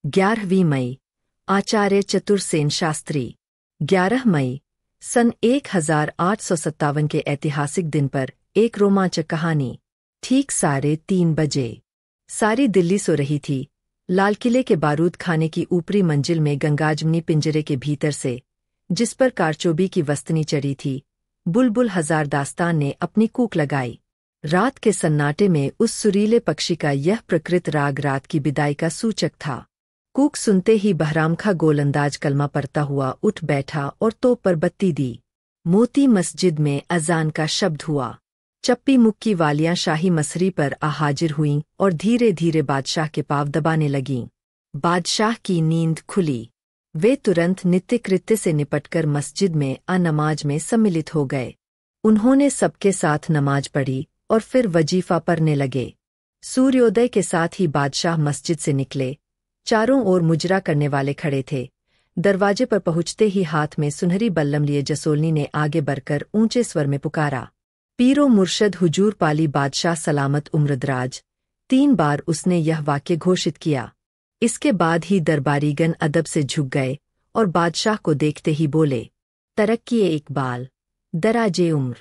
11वीं मई। आचार्य चतुरसेन शास्त्री। 11 मई सन 1857 के ऐतिहासिक दिन पर एक रोमांचक कहानी। ठीक 3:30 बजे। सारी दिल्ली सो रही थी। लाल किले के बारूद खाने की ऊपरी मंजिल में गंगाजमनी पिंजरे के भीतर से, जिस पर कारचोबी की वस्तनी चढ़ी थी, बुलबुल हजार दास्तान ने अपनी कूक लगाई। रात के सन्नाटे में उस सुरीले पक्षी का यह प्रकृत राग रात की विदाई का सूचक था। कूक सुनते ही बहरामखा गोलंदाज कलमा पढ़ता हुआ उठ बैठा और तोप पर बत्ती दी। मोती मस्जिद में अजान का शब्द हुआ। चप्पी मुक्की वालियां शाही मसरी पर आ हाजिर हुईं और धीरे धीरे बादशाह के पाँव दबाने लगीं। बादशाह की नींद खुली। वे तुरंत नित्य कृत्य से निपटकर मस्जिद में नमाज में सम्मिलित हो गए। उन्होंने सबके साथ नमाज पढ़ी और फिर वजीफा पढ़ने लगे। सूर्योदय के साथ ही बादशाह मस्जिद से निकले। चारों ओर मुजरा करने वाले खड़े थे। दरवाजे पर पहुंचते ही हाथ में सुनहरी बल्लम लिए जसोलनी ने आगे बढ़कर ऊंचे स्वर में पुकारा, पीरो मुर्शद हुजूर पाली बादशाह सलामत उम्रदराज। 3 बार उसने यह वाक्य घोषित किया। इसके बाद ही दरबारीगण अदब से झुक गए और बादशाह को देखते ही बोले, तरक्की इकबाल, दराजे उम्र।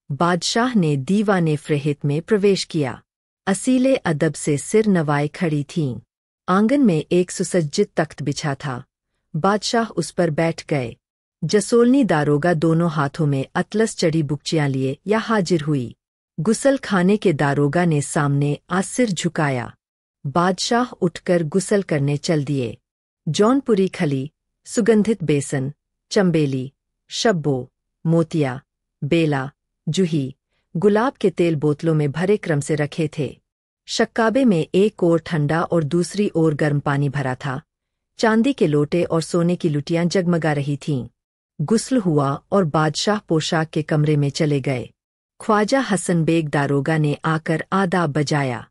बादशाह ने दीवाने फ्रेहित में प्रवेश किया। असीले अदब से सिर नवाए खड़ी थीं। आंगन में एक सुसज्जित तख्त बिछा था। बादशाह उस पर बैठ गए। जसोलनी दारोगा दोनों हाथों में अतलस चढ़ी बुकचियां लिए या हाजिर हुई। गुसल खाने के दारोगा ने सामने सिर झुकाया। बादशाह उठकर गुसल करने चल दिए। जौनपुरी खली, सुगंधित बेसन, चंबेली, शब्बो, मोतिया, बेला, जूही, गुलाब के तेल बोतलों में भरे क्रम से रखे थे। शक्काबे में एक ओर ठंडा और दूसरी ओर गर्म पानी भरा था। चांदी के लोटे और सोने की लुटियां जगमगा रही थीं। गुस्ल हुआ और बादशाह पोशाक के कमरे में चले गए। ख्वाजा हसन बेग दारोगा ने आकर आदाब बजाया।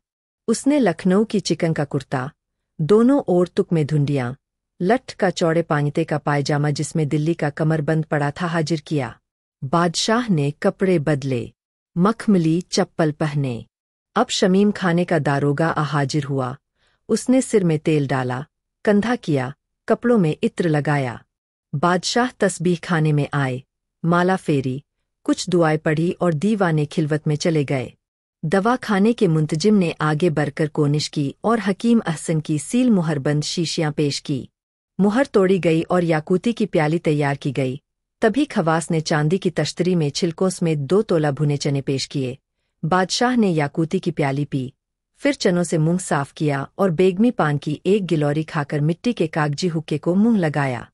उसने लखनऊ की चिकन का कुर्ता, दोनों ओर तुक में धुंडियां, लठ का चौड़े पांगते का पायजामा जिसमें दिल्ली का कमरबंद पड़ा था हाजिर किया। बादशाह ने कपड़े बदले, मखमली चप्पल पहने। अब शमीम खाने का दारोगा हाजिर हुआ। उसने सिर में तेल डाला, कंधा किया, कपड़ों में इत्र लगाया। बादशाह तस्बीह खाने में आए, माला फेरी, कुछ दुआएं पढ़ी और दीवाने खिलवत में चले गए। दवा खाने के मुंतजिम ने आगे बढ़कर कोनिश की और हकीम अहसन की सील मुहरबंद शीशियां पेश की। मुहर तोड़ी गई और याकूती की प्याली तैयार की गई। तभी खवास ने चांदी की तश्तरी में छिलकों समेत 2 तोला भुने चने पेश किए। बादशाह ने याकूती की प्याली पी, फिर चनों से मुंह साफ किया और बेगमी पान की एक गिलौरी खाकर मिट्टी के कागजी हुक्के को मुंह लगाया।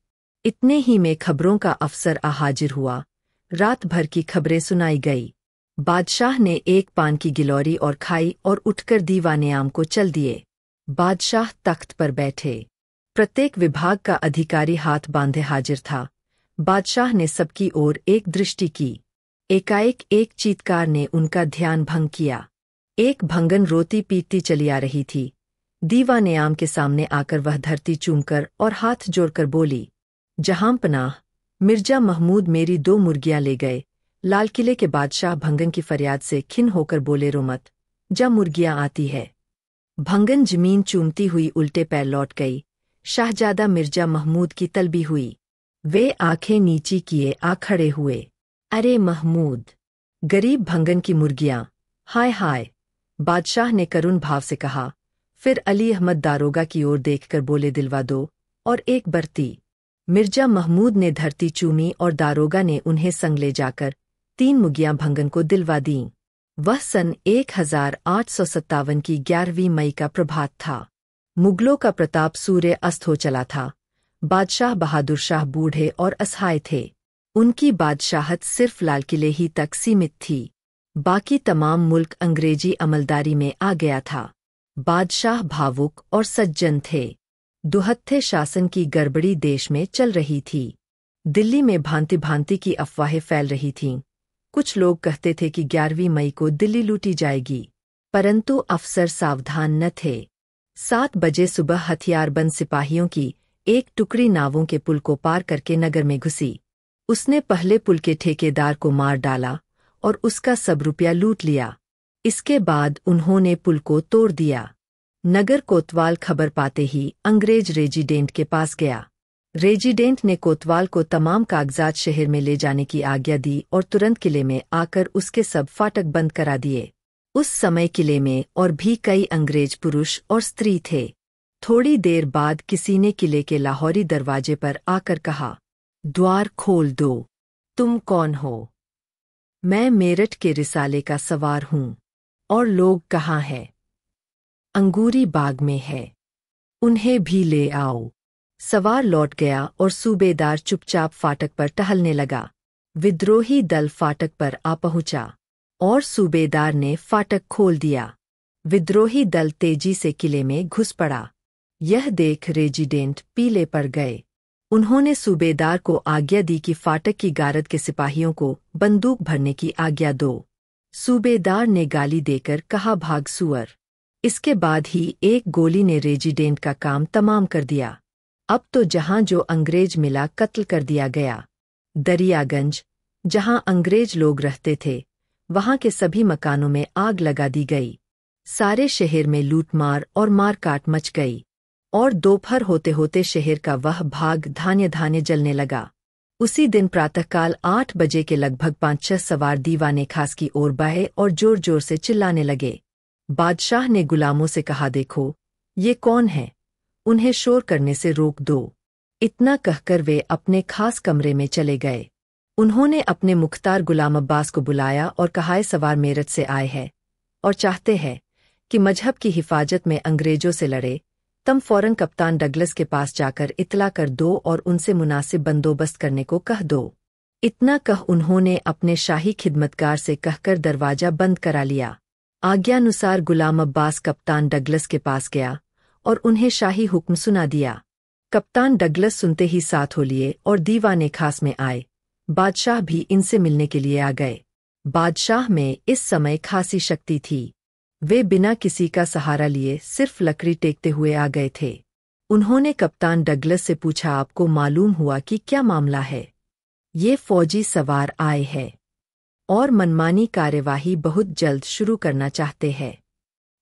इतने ही में खबरों का अफसर हाजिर हुआ। रात भर की खबरें सुनाई गई। बादशाह ने एक पान की गिलौरी और खाई और उठकर दीवाने आम को चल दिए। बादशाह तख्त पर बैठे। प्रत्येक विभाग का अधिकारी हाथ बांधे हाजिर था। बादशाह ने सबकी ओर एक दृष्टि की। एकाएक एक चीत्कार ने उनका ध्यान भंग किया। एक भंगन रोती पीटती चली आ रही थी। दीवाने आम के सामने आकर वह धरती चूमकर और हाथ जोड़कर बोली, जहां पनाह, मिर्जा महमूद मेरी 2 मुर्गियां ले गए। लाल किले के बादशाह भंगन की फरियाद से खिन होकर बोले, रो मत, जा मुर्गियां आती है। भंगन जमीन चूमती हुई उल्टे पैर लौट गई। शाहजादा मिर्जा महमूद की तलबी हुई। वे आंखें नीची किए खड़े हुए। अरे महमूद! गरीब भंगन की मुर्गियां, हाय हाय! बादशाह ने करुण भाव से कहा। फिर अली अहमद दारोगा की ओर देखकर बोले, दिलवा दो और एक बरती। मिर्जा महमूद ने धरती चूमी और दारोगा ने उन्हें संग ले जाकर 3 मुर्गियां भंगन को दिलवा दीं। वह सन 1857 की 11वीं मई का प्रभात था। मुगलों का प्रताप सूर्य अस्त हो चला था। बादशाह बहादुर शाह बूढ़े और असहाय थे। उनकी बादशाहत सिर्फ लाल किले ही तक सीमित थी। बाकी तमाम मुल्क अंग्रेजी अमलदारी में आ गया था। बादशाह भावुक और सज्जन थे। दुहत्थे शासन की गड़बड़ी देश में चल रही थी। दिल्ली में भांति भांति की अफवाहें फैल रही थीं। कुछ लोग कहते थे कि 11वीं मई को दिल्ली लूटी जाएगी, परंतु अफसर सावधान न थे। 7 बजे सुबह हथियारबंद सिपाहियों की एक टुकड़ी नावों के पुल को पार करके नगर में घुसी। उसने पहले पुल के ठेकेदार को मार डाला और उसका सब रुपया लूट लिया। इसके बाद उन्होंने पुल को तोड़ दिया। नगर कोतवाल खबर पाते ही अंग्रेज रेजिडेंट के पास गया। रेजिडेंट ने कोतवाल को तमाम कागजात शहर में ले जाने की आज्ञा दी और तुरंत किले में आकर उसके सब फाटक बंद करा दिए। उस समय किले में और भी कई अंग्रेज पुरुष और स्त्री थे। थोड़ी देर बाद किसी ने किले के लाहौरी दरवाजे पर आकर कहा, द्वार खोल दो। तुम कौन हो? मैं मेरठ के रिसाले का सवार हूँ। और लोग कहाँ हैं? अंगूरी बाग में है। उन्हें भी ले आओ। सवार लौट गया और सूबेदार चुपचाप फाटक पर टहलने लगा। विद्रोही दल फाटक पर आ पहुंचा और सूबेदार ने फाटक खोल दिया। विद्रोही दल तेजी से किले में घुस पड़ा। यह देख रेजिडेंट पीले पड़ गए। उन्होंने सूबेदार को आज्ञा दी कि फाटक की गारद के सिपाहियों को बंदूक भरने की आज्ञा दो। सूबेदार ने गाली देकर कहा, भाग सुअर। इसके बाद ही एक गोली ने रेजिडेंट का काम तमाम कर दिया। अब तो जहां जो अंग्रेज मिला कत्ल कर दिया गया। दरियागंज, जहां अंग्रेज लोग रहते थे, वहां के सभी मकानों में आग लगा दी गई। सारे शहर में लूटमार और मारकाट मच गई और दोपहर होते होते शहर का वह भाग धान्य धान्य जलने लगा। उसी दिन प्रातःकाल 8 बजे के लगभग 5-6 सवार दीवाने खास की ओर बहे और जोर जोर से चिल्लाने लगे। बादशाह ने गुलामों से कहा, देखो ये कौन है, उन्हें शोर करने से रोक दो। इतना कहकर वे अपने खास कमरे में चले गए। उन्होंने अपने मुख्तार गुलाम अब्बास को बुलाया और कहा, ये सवार मेरठ से आए हैं और चाहते हैं कि मजहब की हिफाजत में अंग्रेजों से लड़े। तुम फौरन कप्तान डगलस के पास जाकर इत्तला कर दो और उनसे मुनासिब बंदोबस्त करने को कह दो। इतना कह उन्होंने अपने शाही खिदमतगार से कहकर दरवाजा बंद करा लिया। आज्ञानुसार गुलाम अब्बास कप्तान डगलस के पास गया और उन्हें शाही हुक्म सुना दिया। कप्तान डगलस सुनते ही साथ हो लिए और दीवाने खास में आए। बादशाह भी इनसे मिलने के लिए आ गए। बादशाह में इस समय खासी शक्ति थी। वे बिना किसी का सहारा लिए सिर्फ लकड़ी टेकते हुए आ गए थे। उन्होंने कप्तान डगलस से पूछा, आपको मालूम हुआ कि क्या मामला है? ये फौजी सवार आए हैं और मनमानी कार्यवाही बहुत जल्द शुरू करना चाहते हैं।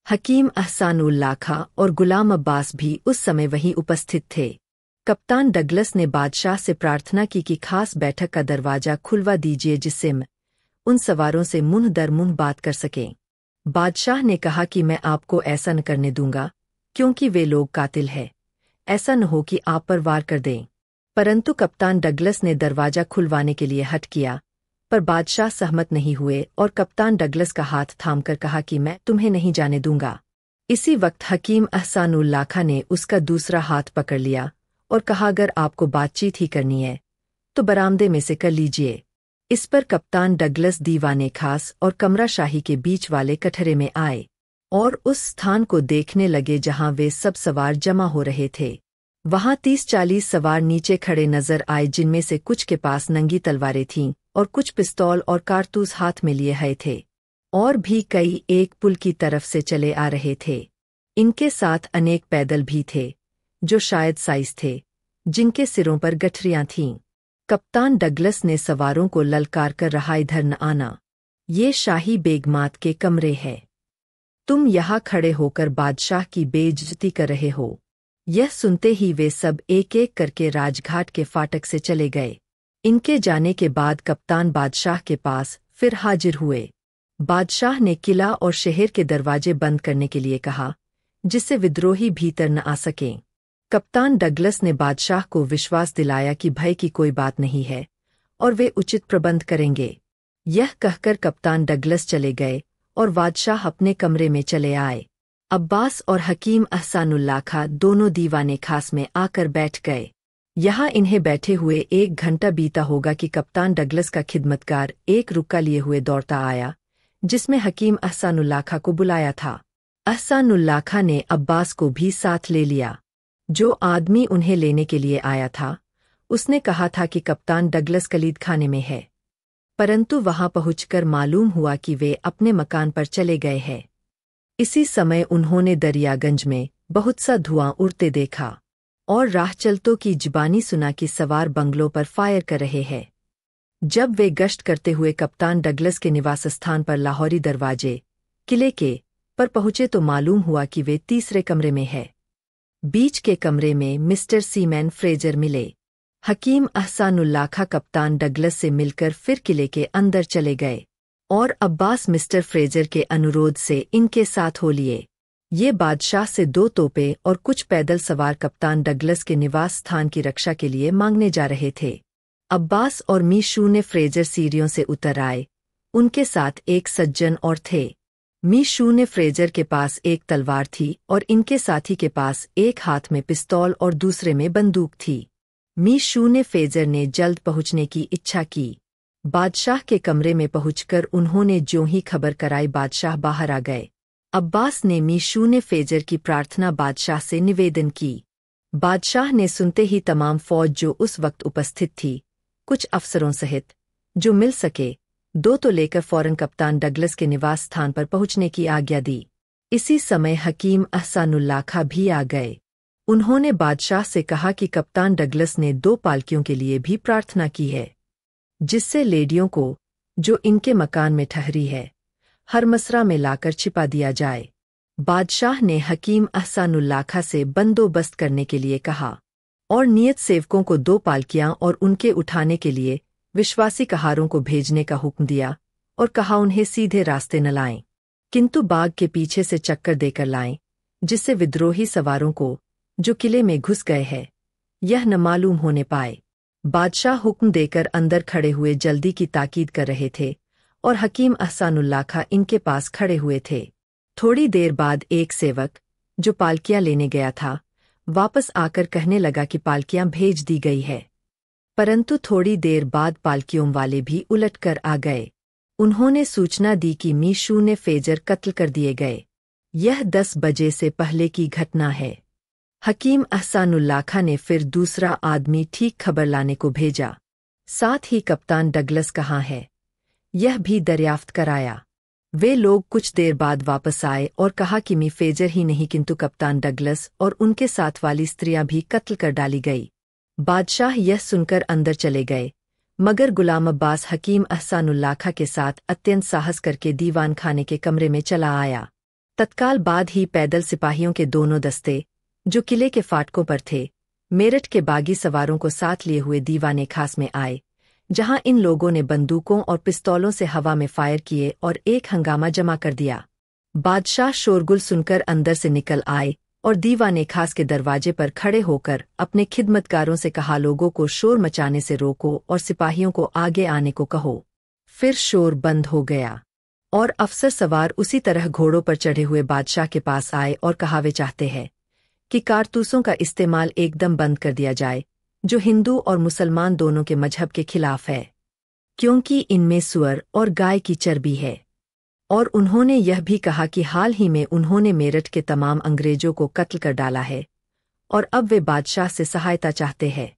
हकीम अहसानुल्लाह खां और गुलाम अब्बास भी उस समय वहीं उपस्थित थे। कप्तान डगलस ने बादशाह से प्रार्थना की कि खास बैठक का दरवाजा खुलवा दीजिए जिससे मैं उन सवारों से मुंह दर मुंह बात कर सकें। बादशाह ने कहा कि मैं आपको ऐसा न करने दूंगा क्योंकि वे लोग कातिल हैं। ऐसा न हो कि आप पर वार कर दें। परंतु कप्तान डगलस ने दरवाजा खुलवाने के लिए हट किया, पर बादशाह सहमत नहीं हुए और कप्तान डगलस का हाथ थामकर कहा कि मैं तुम्हें नहीं जाने दूंगा। इसी वक्त हकीम अहसानुल्लाह खां ने उसका दूसरा हाथ पकड़ लिया और कहा, अगर आपको बातचीत ही करनी है तो बरामदे में से कर लीजिए। इस पर कप्तान डगलस दीवाने खास और कमरा शाही के बीच वाले कठरे में आए और उस स्थान को देखने लगे जहां वे सब सवार जमा हो रहे थे। वहां 30-40 सवार नीचे खड़े नजर आए, जिनमें से कुछ के पास नंगी तलवारें थीं और कुछ पिस्तौल और कारतूस हाथ में लिए हुए थे। और भी कई एक पुल की तरफ से चले आ रहे थे। इनके साथ अनेक पैदल भी थे जो शायद साइज थे, जिनके सिरों पर गठरियां थीं। कप्तान डगलस ने सवारों को ललकार कर रहा, इधर न आना, ये शाही बेगमात के कमरे हैं। तुम यहाँ खड़े होकर बादशाह की बेइज्जती कर रहे हो। यह सुनते ही वे सब एक एक करके राजघाट के फाटक से चले गए। इनके जाने के बाद कप्तान बादशाह के पास फिर हाजिर हुए। बादशाह ने किला और शहर के दरवाजे बंद करने के लिए कहा, जिससे विद्रोही भीतर न आ सकें। कप्तान डगलस ने बादशाह को विश्वास दिलाया कि भय की कोई बात नहीं है और वे उचित प्रबंध करेंगे। यह कहकर कप्तान डगलस चले गए और बादशाह अपने कमरे में चले आए। अब्बास और हकीम अहसानुल्लाह खां दोनों दीवाने खास में आकर बैठ गए। यहाँ इन्हें बैठे हुए 1 घंटा बीता होगा कि कप्तान डगलस का खिदमतगार एक रुक्का लिए हुए दौड़ता आया, जिसमें हकीम अहसानुल्लाह खां को बुलाया था। अहसानुल्लाह खां ने अब्बास को भी साथ ले लिया। जो आदमी उन्हें लेने के लिए आया था, उसने कहा था कि कप्तान डगलस कलीद खाने में है, परंतु वहां पहुंचकर मालूम हुआ कि वे अपने मकान पर चले गए हैं। इसी समय उन्होंने दरियागंज में बहुत सा धुआं उड़ते देखा और राह चलतों की जुबानी सुना कि सवार बंगलों पर फायर कर रहे हैं। जब वे गश्त करते हुए कप्तान डगलस के निवास स्थान पर लाहौरी दरवाजे, किले के पर पहुंचे तो मालूम हुआ कि वे तीसरे कमरे में है। बीच के कमरे में मिस्टर सीमैन फ्रेजर मिले। हकीम अहसानुल्लाह खां कप्तान डगलस से मिलकर फिर किले के अंदर चले गए और अब्बास मिस्टर फ्रेजर के अनुरोध से इनके साथ हो लिए। ये बादशाह से 2 तोपे और कुछ पैदल सवार कप्तान डगलस के निवास स्थान की रक्षा के लिए मांगने जा रहे थे। अब्बास और मीशू ने फ्रेजर सीढ़ियों से उतर आए। उनके साथ एक सज्जन और थे। मीशू ने फ्रेजर के पास एक तलवार थी और इनके साथी के पास एक हाथ में पिस्तौल और दूसरे में बंदूक थी। मीशू ने फ्रेजर ने जल्द पहुंचने की इच्छा की। बादशाह के कमरे में पहुंचकर उन्होंने ज्यों ही खबर कराई बादशाह बाहर आ गए। अब्बास ने मीशू ने फ्रेजर की प्रार्थना बादशाह से निवेदन की। बादशाह ने सुनते ही तमाम फौज जो उस वक्त उपस्थित थी, कुछ अफसरों सहित जो मिल सके 2 तो लेकर फौरन कप्तान डगलस के निवास स्थान पर पहुंचने की आज्ञा दी। इसी समय हकीम अहसानुल्लाह खां भी आ गए। उन्होंने बादशाह से कहा कि कप्तान डगलस ने 2 पालकियों के लिए भी प्रार्थना की है, जिससे लेडियों को जो इनके मकान में ठहरी है हर मसरा में लाकर छिपा दिया जाए। बादशाह ने हकीम अहसानुल्लाह खां से बंदोबस्त करने के लिए कहा और नियत सेवकों को 2 पालकियां और उनके उठाने के लिए विश्वासी कहारों को भेजने का हुक्म दिया और कहा उन्हें सीधे रास्ते न लाएं, किंतु बाग के पीछे से चक्कर देकर लाएं, जिससे विद्रोही सवारों को जो किले में घुस गए हैं यह न मालूम होने पाए। बादशाह हुक्म देकर अंदर खड़े हुए जल्दी की ताकीद कर रहे थे और हकीम अहसानुल्लाह खां इनके पास खड़े हुए थे। थोड़ी देर बाद एक सेवक जो पालकियां लेने गया था वापस आकर कहने लगा कि पालकियां भेज दी गई है, परंतु थोड़ी देर बाद पालकियों वाले भी उलट कर आ गए। उन्होंने सूचना दी कि मीशू ने फ्रेजर कत्ल कर दिए गए। यह 10 बजे से पहले की घटना है। हकीम अहसानुल्लाह खां ने फिर दूसरा आदमी ठीक खबर लाने को भेजा। साथ ही कप्तान डगलस कहाँ है यह भी दरियाफ्त कराया। वे लोग कुछ देर बाद वापस आए और कहा कि मी फ्रेजर ही नहीं किंतु कप्तान डगलस और उनके साथ वाली स्त्रियां भी कत्ल कर डाली गई। बादशाह यह सुनकर अंदर चले गए, मगर गुलाम अब्बास हकीम अहसानुल्लाह खां के साथ अत्यंत साहस करके दीवान खाने के कमरे में चला आया। तत्काल बाद ही पैदल सिपाहियों के दोनों दस्ते जो किले के फाटकों पर थे मेरठ के बागी सवारों को साथ लिए हुए दीवाने खास में आए, जहां इन लोगों ने बंदूकों और पिस्तौलों से हवा में फायर किए और एक हंगामा जमा कर दिया। बादशाह शोरगुल सुनकर अंदर से निकल आए और दीवाने खास के दरवाजे पर खड़े होकर अपने खिदमतगारों से कहा, लोगों को शोर मचाने से रोको और सिपाहियों को आगे आने को कहो। फिर शोर बंद हो गया और अफसर सवार उसी तरह घोड़ों पर चढ़े हुए बादशाह के पास आए और कहा, वे चाहते हैं कि कारतूसों का इस्तेमाल एकदम बंद कर दिया जाए, जो हिंदू और मुसलमान दोनों के मजहब के खिलाफ है, क्योंकि इनमें सुअर और गाय की चर्बी है। और उन्होंने यह भी कहा कि हाल ही में उन्होंने मेरठ के तमाम अंग्रेजों को कत्ल कर डाला है और अब वे बादशाह से सहायता चाहते हैं।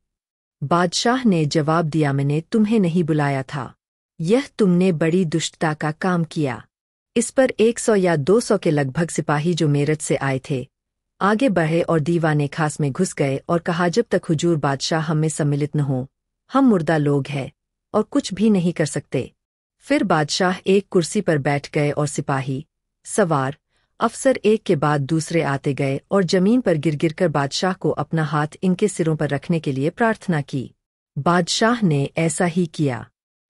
बादशाह ने जवाब दिया, मैंने तुम्हें नहीं बुलाया था, यह तुमने बड़ी दुष्टता का काम किया। इस पर 100 या 200 के लगभग सिपाही जो मेरठ से आए थे आगे बढ़े और दीवाने खास में घुस गए और कहा, जब तक हुजूर बादशाह हम में सम्मिलित न हो हम मुर्दा लोग हैं और कुछ भी नहीं कर सकते। फिर बादशाह एक कुर्सी पर बैठ गए और सिपाही सवार अफसर एक के बाद दूसरे आते गए और जमीन पर गिर गिर कर बादशाह को अपना हाथ इनके सिरों पर रखने के लिए प्रार्थना की। बादशाह ने ऐसा ही किया।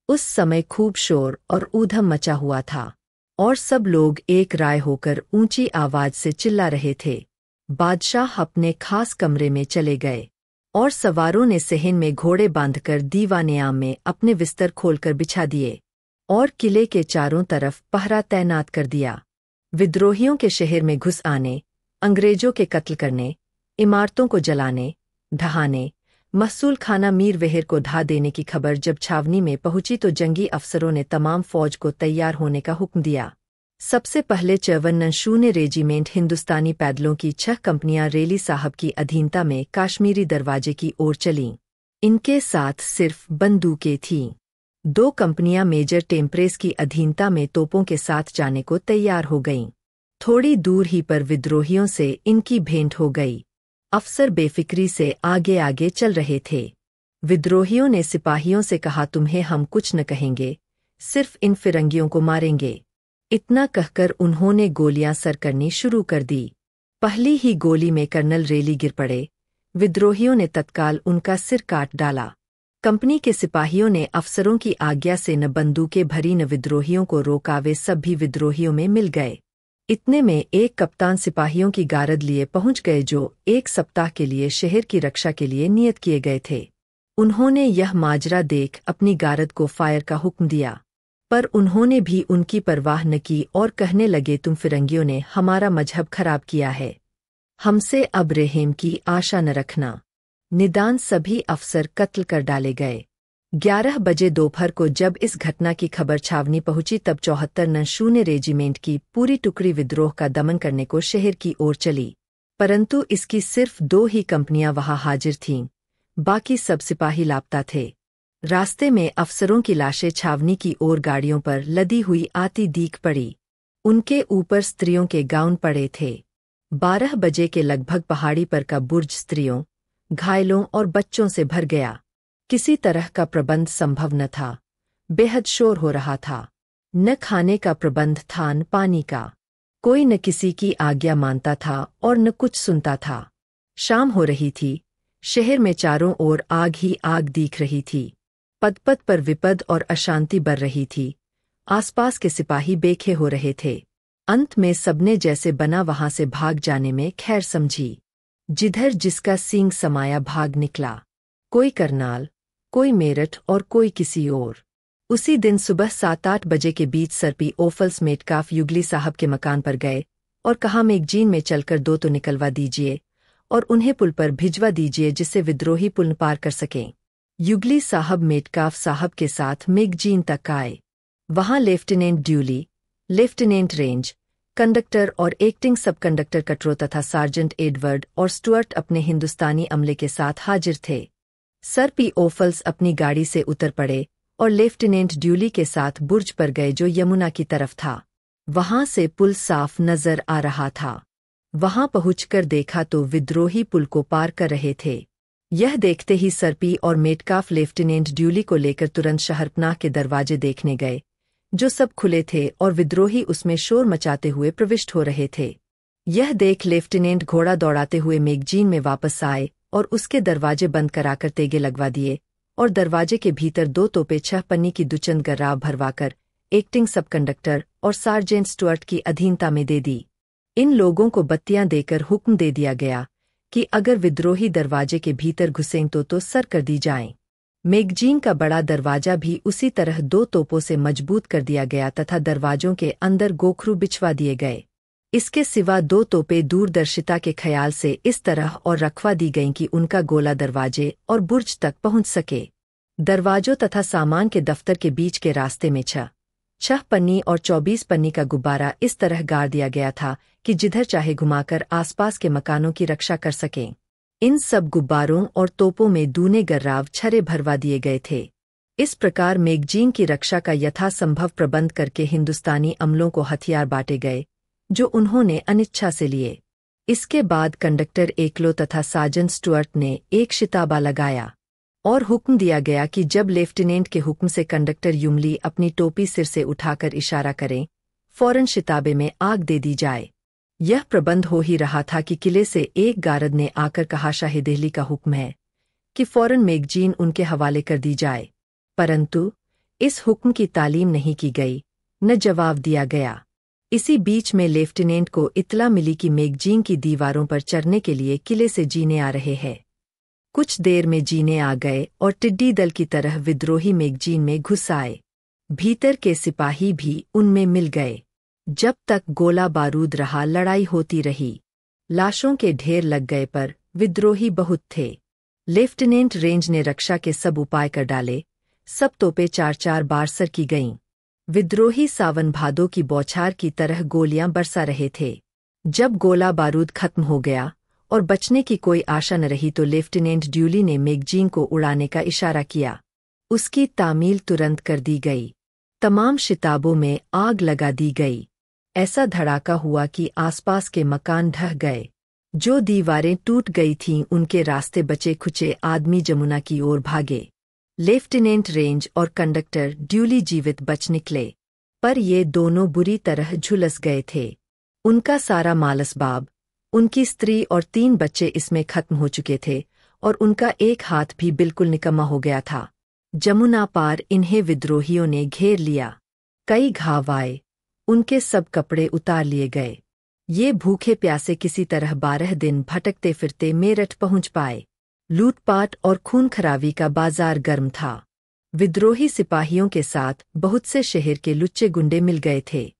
उस समय खूब शोर और ऊधम मचा हुआ था और सब लोग एक राय होकर ऊंची आवाज से चिल्ला रहे थे। बादशाह अपने खास कमरे में चले गए और सवारों ने सहन में घोड़े बांधकर दीवाने आम में अपने बिस्तर खोलकर बिछा दिए और किले के चारों तरफ पहरा तैनात कर दिया। विद्रोहियों के शहर में घुस आने, अंग्रेजों के कत्ल करने, इमारतों को जलाने, ढहाने, महसूल खाना मीर वहर को ढा देने की खबर जब छावनी में पहुंची तो जंगी अफसरों ने तमाम फौज को तैयार होने का हुक्म दिया। सबसे पहले 54 रेजिमेंट हिंदुस्तानी पैदलों की 6 कंपनियां रेली साहब की अधीनता में काश्मीरी दरवाजे की ओर चलीं। इनके साथ सिर्फ बंदूकें थीं। 2 कंपनियां मेजर टेम्परेस की अधीनता में तोपों के साथ जाने को तैयार हो गईं। थोड़ी दूर ही पर विद्रोहियों से इनकी भेंट हो गई। अफसर बेफिक्री से आगे आगे चल रहे थे। विद्रोहियों ने सिपाहियों से कहा, तुम्हें हम कुछ न कहेंगे, सिर्फ इन फिरंगियों को मारेंगे। इतना कहकर उन्होंने गोलियां सर करनी शुरू कर दी। पहली ही गोली में कर्नल रेली गिर पड़े। विद्रोहियों ने तत्काल उनका सिर काट डाला। कंपनी के सिपाहियों ने अफसरों की आज्ञा से न बंदूकें भरी न विद्रोहियों को रोका, वे सब भी विद्रोहियों में मिल गए। इतने में एक कप्तान सिपाहियों की गारद लिए पहुंच गए जो 1 सप्ताह के लिए शहर की रक्षा के लिए नियत किए गए थे। उन्होंने यह माजरा देख अपनी गारद को फायर का हुक्म दिया, पर उन्होंने भी उनकी परवाह न की और कहने लगे, तुम फिरंगियों ने हमारा मजहब खराब किया है, हमसे अब रहम की आशा न रखना। निदान सभी अफसर कत्ल कर डाले गए। 11 बजे दोपहर को जब इस घटना की खबर छावनी पहुंची तब 74 नंशूने रेजिमेंट की पूरी टुकड़ी विद्रोह का दमन करने को शहर की ओर चली, परंतु इसकी सिर्फ 2 ही कंपनियां वहां हाजिर थीं, बाकी सब सिपाही लापता थे। रास्ते में अफसरों की लाशें छावनी की ओर गाड़ियों पर लदी हुई आती दीख पड़ी। उनके ऊपर स्त्रियों के गाउन पड़े थे। 12 बजे के लगभग पहाड़ी पर का बुर्ज स्त्रियों, घायलों और बच्चों से भर गया। किसी तरह का प्रबंध संभव न था। बेहद शोर हो रहा था। न खाने का प्रबंध था न पानी का। कोई न किसी की आज्ञा मानता था और न कुछ सुनता था। शाम हो रही थी। शहर में चारों ओर आग ही आग दिख रही थी। पद पद पर विपद और अशांति बढ़ रही थी। आसपास के सिपाही बेखे हो रहे थे। अंत में सबने जैसे बना वहां से भाग जाने में खैर समझी। जिधर जिसका सींग समाया भाग निकला। कोई करनाल, कोई मेरठ और कोई किसी और। उसी दिन सुबह 7-8 बजे के बीच सरपी ओफल्स मेटकाफ युगली साहब के मकान पर गए और कहा, मैगजीन में चलकर 2 तो निकलवा दीजिए और उन्हें पुल पर भिजवा दीजिए जिससे विद्रोही पुल पार कर सकें। युगली साहब मेटकाफ साहब के साथ मैगजीन तक आए। वहां lieutenant duly, lieutenant range, conductor और एक्टिंग सब कंडक्टर कटरो तथा सार्जेंट एडवर्ड और स्टुअर्ट अपने हिंदुस्तानी अमले के साथ हाजिर थे। सर पी ओफल्स अपनी गाड़ी से उतर पड़े और लेफ्टिनेंट ड्यूली के साथ बुर्ज पर गए जो यमुना की तरफ था। वहां से पुल साफ नजर आ रहा था। वहां पहुंचकर देखा तो विद्रोही पुल को पार कर रहे थे। यह देखते ही सरपी और मेटकाफ लेफ्टिनेंट ड्यूली को लेकर तुरंत शहरपनाह के दरवाजे देखने गए, जो सब खुले थे और विद्रोही उसमें शोर मचाते हुए प्रविष्ट हो रहे थे। यह देख लेफ्टिनेंट घोड़ा दौड़ाते हुए मैगजीन में वापस आए और उसके दरवाजे बंद कराकर तेगे लगवा दिए और दरवाजे के भीतर 2 तोपें 6 पन्नी की दुचंद गर्राव भरवाकर एक्टिंग सब कंडक्टर और सार्जेंट स्टुअर्ट की अधीनता में दे दी। इन लोगों को बत्तियां देकर हुक्म दे दिया गया कि अगर विद्रोही दरवाजे के भीतर घुसें तो सर कर दी जाएं। मैगजीन का बड़ा दरवाजा भी उसी तरह 2 तोपों से मजबूत कर दिया गया तथा दरवाजों के अंदर गोखरू बिछवा दिए गए। इसके सिवा 2 तोपें दूरदर्शिता के ख्याल से इस तरह और रखवा दी गईं कि उनका गोला दरवाजे और बुर्ज तक पहुंच सके। दरवाजों तथा सामान के दफ्तर के बीच के रास्ते में 6 पन्नी और 24 पन्नी का गुब्बारा इस तरह गाड़ दिया गया था कि जिधर चाहे घुमाकर आसपास के मकानों की रक्षा कर सकें। इन सब गुब्बारों और तोपों में दूने गर्राव छरे भरवा दिए गए थे। इस प्रकार मैगजीन की रक्षा का यथासंभव प्रबंध करके हिंदुस्तानी अमलों को हथियार बांटे गए, जो उन्होंने अनिच्छा से लिए। इसके बाद कंडक्टर एकलो तथा सार्जेंट स्टुअर्ट ने एक शिताबा लगाया और हुक्म दिया गया कि जब लेफ्टिनेंट के हुक्म से कंडक्टर युमली अपनी टोपी सिर से उठाकर इशारा करें, फौरन शिताबे में आग दे दी जाए। यह प्रबंध हो ही रहा था कि किले से एक गारद ने आकर कहा, शाह दिल्ली का हुक्म है कि फौरन मैगजीन उनके हवाले कर दी जाए, परंतु इस हुक्म की तालीम नहीं की गई, न जवाब दिया गया। इसी बीच में लेफ्टिनेंट को इत्तला मिली कि मैगजीन की दीवारों पर चढ़ने के लिए किले से जीने आ रहे हैं। कुछ देर में जीने आ गए और टिड्डी दल की तरह विद्रोही मैगजीन में घुस आए। भीतर के सिपाही भी उनमें मिल गए। जब तक गोला बारूद रहा लड़ाई होती रही। लाशों के ढेर लग गए पर विद्रोही बहुत थे। लेफ्टिनेंट रेंज ने रक्षा के सब उपाय कर डाले। सब तोपें 4-4 बार सर की गईं। विद्रोही सावन भादों की बौछार की तरह गोलियां बरसा रहे थे। जब गोला बारूद खत्म हो गया और बचने की कोई आशा न रही तो लेफ्टिनेंट ड्यूली ने मैगजीन को उड़ाने का इशारा किया। उसकी तामील तुरंत कर दी गई। तमाम शिताबों में आग लगा दी गई। ऐसा धड़ाका हुआ कि आसपास के मकान ढह गए। जो दीवारें टूट गई थीं उनके रास्ते बचे खुचे आदमी जमुना की ओर भागे। लेफ्टिनेंट रेंज और कंडक्टर ड्यूली जीवित बच निकले। पर ये दोनों बुरी तरह झुलस गए थे। उनका सारा मालसबाब, उनकी स्त्री और 3 बच्चे इसमें खत्म हो चुके थे और उनका एक हाथ भी बिल्कुल निकम्मा हो गया था। जमुना पार इन्हें विद्रोहियों ने घेर लिया। कई घाव आए, उनके सब कपड़े उतार लिए गए। ये भूखे प्यासे किसी तरह 12 दिन भटकते फिरते मेरठ पहुंच पाए। लूटपाट और खून खराबी का बाजार गर्म था। विद्रोही सिपाहियों के साथ बहुत से शहर के लुच्चे गुंडे मिल गए थे।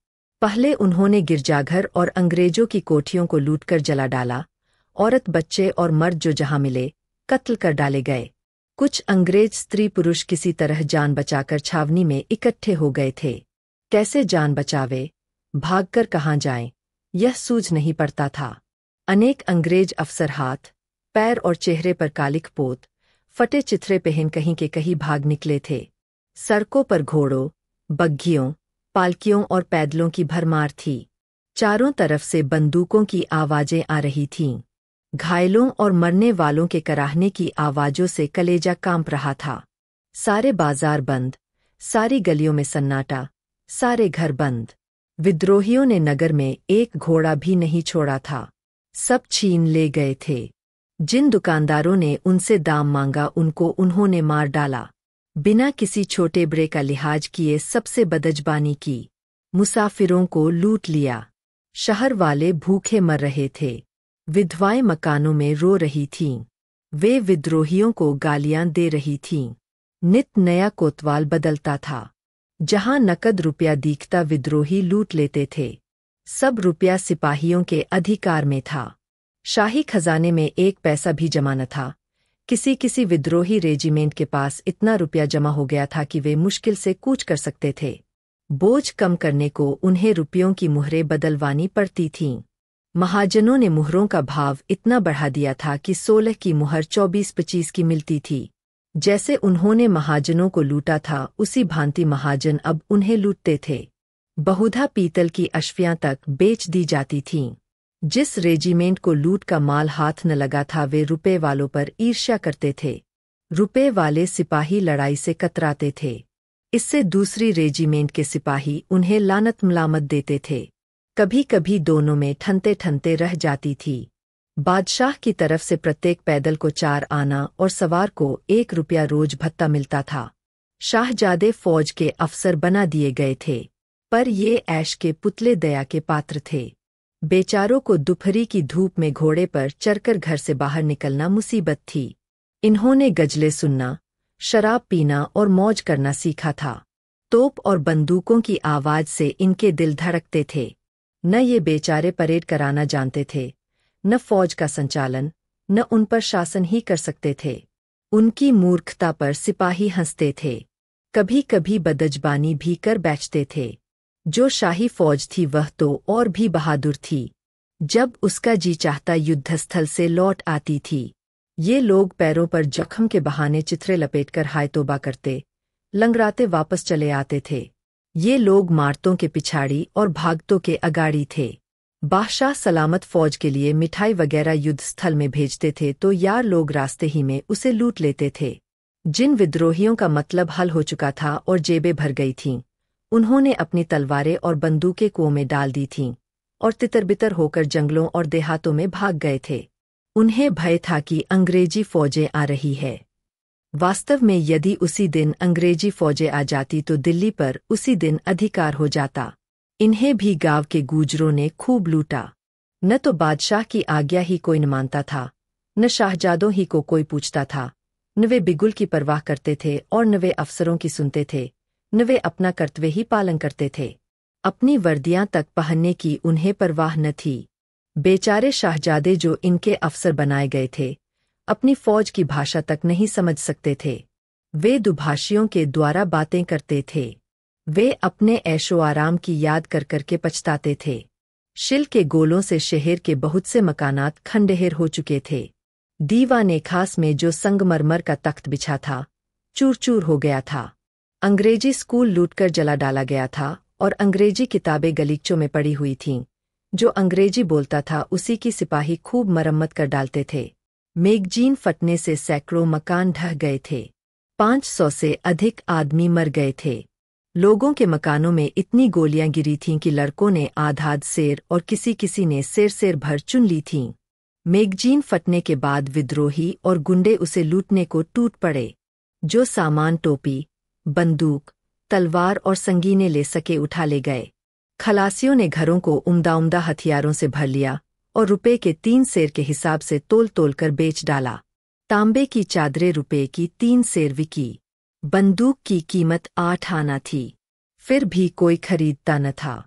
पहले उन्होंने गिरजाघर और अंग्रेजों की कोठियों को लूटकर जला डाला। औरत बच्चे और मर्द जो जहां मिले कत्ल कर डाले गए। कुछ अंग्रेज स्त्री पुरुष किसी तरह जान बचाकर छावनी में इकट्ठे हो गए थे। कैसे जान बचावे, भागकर कहाँ जाएं, यह सूझ नहीं पड़ता था। अनेक अंग्रेज अफसर हाथ, पैर और चेहरे पर कालिक पोत, फटे चिथरे पहन कहीं के कहीं भाग निकले थे। सड़कों पर घोड़ों, बग्घियों, पालकियों और पैदलों की भरमार थी। चारों तरफ से बंदूकों की आवाजें आ रही थीं। घायलों और मरने वालों के कराहने की आवाजों से कलेजा कांप रहा था। सारे बाजार बंद, सारी गलियों में सन्नाटा, सारे घर बंद। विद्रोहियों ने नगर में एक घोड़ा भी नहीं छोड़ा था। सब छीन ले गए थे। जिन दुकानदारों ने उनसे दाम मांगा उनको उन्होंने मार डाला। बिना किसी छोटे बड़े का लिहाज किए सबसे बदजबानी की। मुसाफिरों को लूट लिया। शहर वाले भूखे मर रहे थे। विधवाएं मकानों में रो रही थीं। वे विद्रोहियों को गालियां दे रही थीं। नित नया कोतवाल बदलता था। जहां नकद रुपया दिखता विद्रोही लूट लेते थे। सब रुपया सिपाहियों के अधिकार में था। शाही खजाने में एक पैसा भी जमा न था। किसी किसी विद्रोही रेजिमेंट के पास इतना रुपया जमा हो गया था कि वे मुश्किल से कूच कर सकते थे। बोझ कम करने को उन्हें रुपयों की मुहरें बदलवानी पड़ती थीं। महाजनों ने मुहरों का भाव इतना बढ़ा दिया था कि 16 की मुहर 24-25 की मिलती थी। जैसे उन्होंने महाजनों को लूटा था उसी भांति महाजन अब उन्हें लूटते थे। बहुधा पीतल की अश्वियां तक बेच दी जाती थीं। जिस रेजिमेंट को लूट का माल हाथ न लगा था वे रुपए वालों पर ईर्ष्या करते थे। रुपए वाले सिपाही लड़ाई से कतराते थे। इससे दूसरी रेजिमेंट के सिपाही उन्हें लानत मलामत देते थे। कभी कभी दोनों में ठनते ठनते रह जाती थी। बादशाह की तरफ से प्रत्येक पैदल को 4 आना और सवार को 1 रुपया रोज भत्ता मिलता था। शाहजादे फौज के अफसर बना दिए गए थे, पर ये ऐश के पुतले दया के पात्र थे। बेचारों को दोपहरी की धूप में घोड़े पर चढ़कर घर से बाहर निकलना मुसीबत थी। इन्होंने गजलें सुनना, शराब पीना और मौज करना सीखा था। तोप और बंदूकों की आवाज से इनके दिल धड़कते थे। न ये बेचारे परेड कराना जानते थे, न फौज का संचालन, न उन पर शासन ही कर सकते थे। उनकी मूर्खता पर सिपाही हंसते थे। कभी कभी बदजबानी भी कर बैठते थे। जो शाही फौज थी वह तो और भी बहादुर थी। जब उसका जी चाहता युद्धस्थल से लौट आती थी। ये लोग पैरों पर जख्म के बहाने चिथरे लपेटकर हाय तौबा करते, लंगड़ाते वापस चले आते थे। ये लोग मारतों के पिछाड़ी और भागतों के अगाड़ी थे। बादशाह सलामत फौज के लिए मिठाई वगैरह युद्ध स्थल में भेजते थे तो यार लोग रास्ते ही में उसे लूट लेते थे। जिन विद्रोहियों का मतलब हल हो चुका था और जेबें भर गई थीं, उन्होंने अपनी तलवारें और बंदूकें कुओं में डाल दी थीं और तितर-बितर होकर जंगलों और देहातों में भाग गए थे। उन्हें भय था कि अंग्रेजी फौजें आ रही है। वास्तव में यदि उसी दिन अंग्रेजी फौजें आ जाती तो दिल्ली पर उसी दिन अधिकार हो जाता। इन्हें भी गांव के गूजरों ने खूब लूटा। न तो बादशाह की आज्ञा ही कोई न मानता था, न शाहजादों ही को कोई पूछता था, न वे बिगुल की परवाह करते थे और न वे अफसरों की सुनते थे, न वे अपना कर्तव्य ही पालन करते थे। अपनी वर्दियां तक पहनने की उन्हें परवाह न थी। बेचारे शाहजादे जो इनके अफसर बनाए गए थे, अपनी फौज की भाषा तक नहीं समझ सकते थे। वे दुभाषियों के द्वारा बातें करते थे। वे अपने ऐशो आराम की याद कर करके पछताते थे। शिल के गोलों से शहर के बहुत से मकानात खंडहर हो चुके थे। दीवाने खास में जो संगमरमर का तख्त बिछा था, चूर चूर हो गया था। अंग्रेजी स्कूल लूटकर जला डाला गया था और अंग्रेजी किताबें गलीचों में पड़ी हुई थीं। जो अंग्रेजी बोलता था उसी की सिपाही खूब मरम्मत कर डालते थे। मैगजीन फटने से सैकड़ों मकान ढह गए थे। 500 से अधिक आदमी मर गए थे। लोगों के मकानों में इतनी गोलियां गिरी थीं कि लड़कों ने आध-आध सेर और किसी-किसी ने सेर-सेर भर चुन ली थीं। मैगजीन फटने के बाद विद्रोही और गुंडे उसे लूटने को टूट पड़े। जो सामान टोपी, बंदूक, तलवार और संगीने ले सके उठा ले गए। खलासियों ने घरों को उम्दा-उम्दा हथियारों से भर लिया और रुपए के 3 सेर के हिसाब से तोल-तोल कर बेच डाला। तांबे की चादरें रुपए की 3 सेर बिकी। बंदूक की कीमत 8 आना थी। फिर भी कोई खरीदता न था।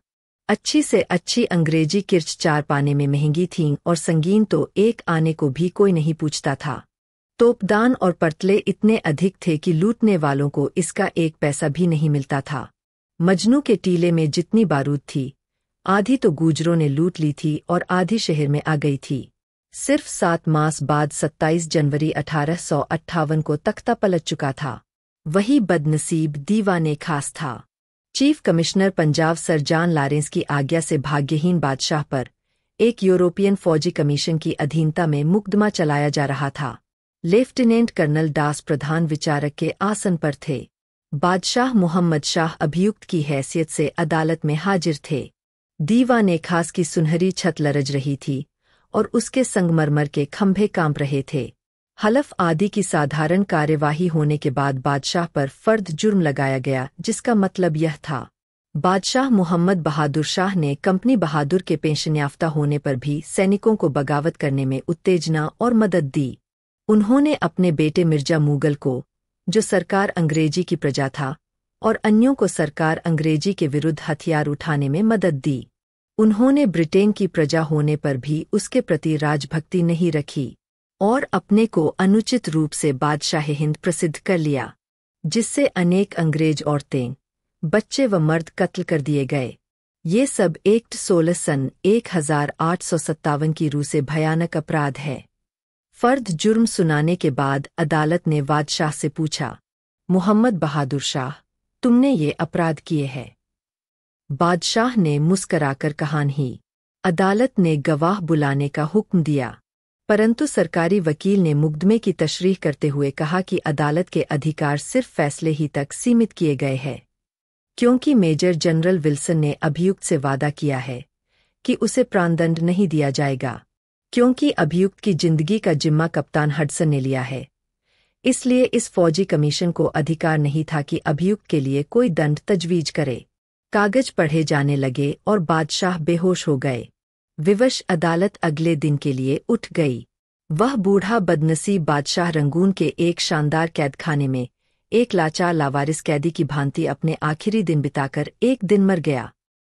अच्छी से अच्छी अंग्रेजी किर्च 4 पाने में महंगी थीं और संगीन तो 1 आने को भी कोई नहीं पूछता था। तोपदान और पर्तले इतने अधिक थे कि लूटने वालों को इसका 1 पैसा भी नहीं मिलता था। मजनू के टीले में जितनी बारूद थी, आधी तो गूजरों ने लूट ली थी और आधी शहर में आ गई थी। सिर्फ 7 मास बाद 27 जनवरी 1858 को तख्ता पलट चुका था। वही बदनसीब दीवाने खास था। Chief commissioner Punjab sir John Lawrence की आज्ञा से भाग्यहीन बादशाह पर एक यूरोपियन फौजी कमीशन की अधीनता में मुकदमा चलाया जा रहा था। लेफ्टिनेंट कर्नल दास प्रधान विचारक के आसन पर थे। बादशाह मुहम्मद शाह अभियुक्त की हैसियत से अदालत में हाजिर थे। दीवाने खास की सुनहरी छत लरज रही थी और उसके संगमरमर के खंभे कांप रहे थे। हलफ आदि की साधारण कार्यवाही होने के बाद बादशाह पर फर्द जुर्म लगाया गया, जिसका मतलब यह था बादशाह मुहम्मद बहादुर शाह ने कंपनी बहादुर के पेंशन याफ्ता होने पर भी सैनिकों को बगावत करने में उत्तेजना और मदद दी। उन्होंने अपने बेटे मिर्जा मुगल को, जो सरकार अंग्रेजी की प्रजा था, और अन्यों को सरकार अंग्रेजी के विरुद्ध हथियार उठाने में मदद दी। उन्होंने ब्रिटेन की प्रजा होने पर भी उसके प्रति राजभक्ति नहीं रखी और अपने को अनुचित रूप से बादशाह हिंद प्रसिद्ध कर लिया, जिससे अनेक अंग्रेज औरतें, बच्चे व मर्द कत्ल कर दिए गए। ये सब एक्ट 16 सन 1857 की रूह से भयानक अपराध है। फर्द जुर्म सुनाने के बाद अदालत ने बादशाह से पूछा, मुहम्मद बहादुर शाह, तुमने ये अपराध किए हैं? बादशाह ने मुस्कराकर कहा नहीं। अदालत ने गवाह बुलाने का हुक्म दिया, परंतु सरकारी वकील ने मुकदमे की तशरीह करते हुए कहा कि अदालत के अधिकार सिर्फ फैसले ही तक सीमित किए गए हैं, क्योंकि मेजर जनरल विल्सन ने अभियुक्त से वादा किया है कि उसे प्राणदंड नहीं दिया जाएगा, क्योंकि अभियुक्त की जिंदगी का जिम्मा कप्तान हडसन ने लिया है। इसलिए इस फौजी कमीशन को अधिकार नहीं था कि अभियुक्त के लिए कोई दंड तजवीज करे। कागज पढ़े जाने लगे और बादशाह बेहोश हो गए। विवश अदालत अगले दिन के लिए उठ गई। वह बूढ़ा बदनसीब बादशाह रंगून के एक शानदार कैदखाने में एक लाचार लावारिस कैदी की भांति अपने आखिरी दिन बिताकर एक दिन मर गया।